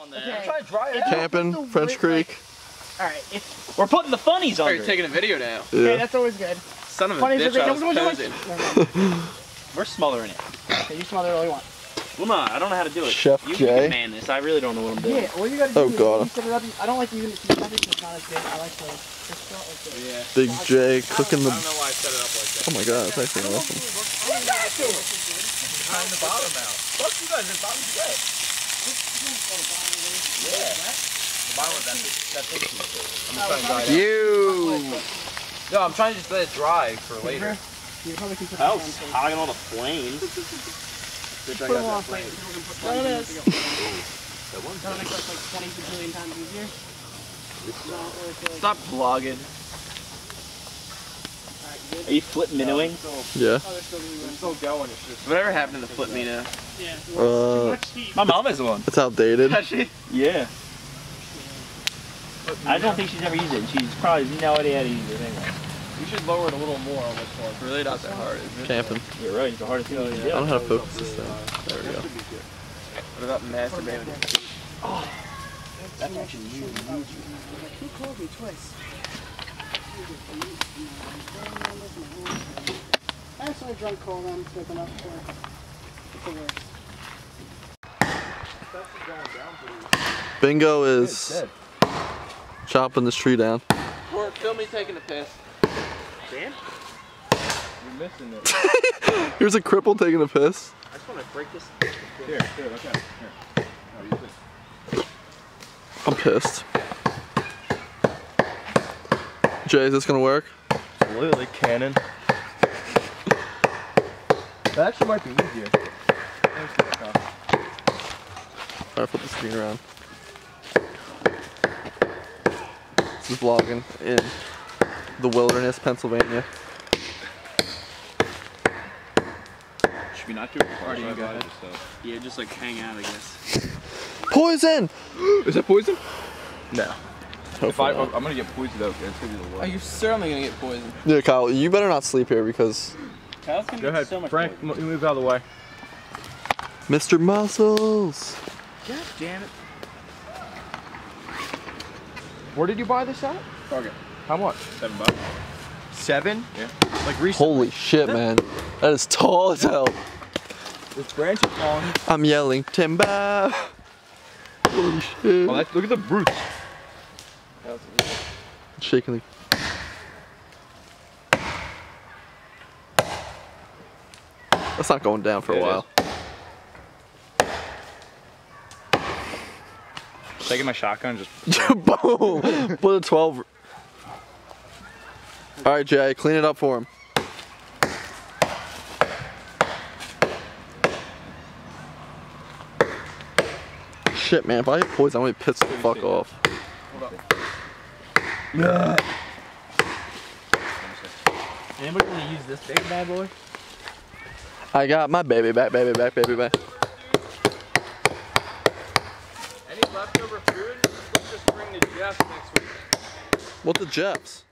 on there. Okay. I'm trying to dry it out. Camping, French Creek. Alright, We're putting the funnies on. Oh, you're taking a video now. okay, Yeah. that's always good. Son of a Funny bitch, I was posing. We're smothering it. Okay, you smother it all you want. Well, no, I don't know how to do it. Chef you Jay. can man this. I really don't know what I'm doing. Yeah, all you gotta do Oh, is God. you set it up. I don't like using it too heavy, so it's not as big. I like to just throw it like this. Yeah. Big J cooking I the. don't know why I set it up like that. Oh my god, that's actually awesome. Tying the bottom out. Fuck you guys, the bottom's wet. Yeah. The bottom of that thing. I'm just trying to dry it out. You. No, I'm trying to just let it dry for later. You probably can put Oh, it on first. hogging all the flames. Bitch, I Put them got on that flame. first. There it is. That'll make that like 20 bajillion times easier. Stop vlogging. Are you flip minuing? Yeah. It's still going. It's just. Whatever happened to the flip mino? Uh, My mom has one. it's outdated. Has she? Yeah. I don't think she's ever used it. She's probably no idea how to use it anyway. You should lower it a little more on this one. It's really not that hard, is it? Camping. You're right. It's the hardest thing you can I do. don't know how to focus this thing. There we go. What about masturbating? That's actually huge. Who called me twice? I have some drunk call them to open up for it's the worst. Bingo is chopping this tree down. Or film me taking a piss. Dan? You're missing it. Here's a cripple taking a piss. I just want to break this. Here, look at it. Here. Oh, use it. I'm pissed. Jay, is this gonna work? Absolutely, cannon. That actually might be easier. Alright, flip the screen around. This is vlogging in the wilderness, Pennsylvania. Should we not do a party, you guys? Yeah, just like hang out, I guess. Poison! Is that poison? No. If I'm gonna get poisoned out, it's gonna be the worst. Are you certainly gonna get poisoned? Yeah, Kyle, you better not sleep here because Kyle's gonna Go get ahead, so much Frank. more. You move out of the way. Mr. Muscles. God damn it. Where did you buy this at? Target. How much? $7. 7? Yeah. Like recently. Holy shit, man. That is tall as hell. This branch is falling. I'm yelling, Timber. Holy shit. Oh, look at the roots. Shaking the... That's not going down for a It while. Taking my shotgun, just Boom! Put a 12. Alright, Jay, clean it up for him. Shit, man, if I hit poison, I'm gonna piss the fuck off. Yeah. Anybody want to use this big bad boy? I got my baby back, baby back, baby back. Any leftover food? Let's just bring the Jeffs next week. What the Jeffs?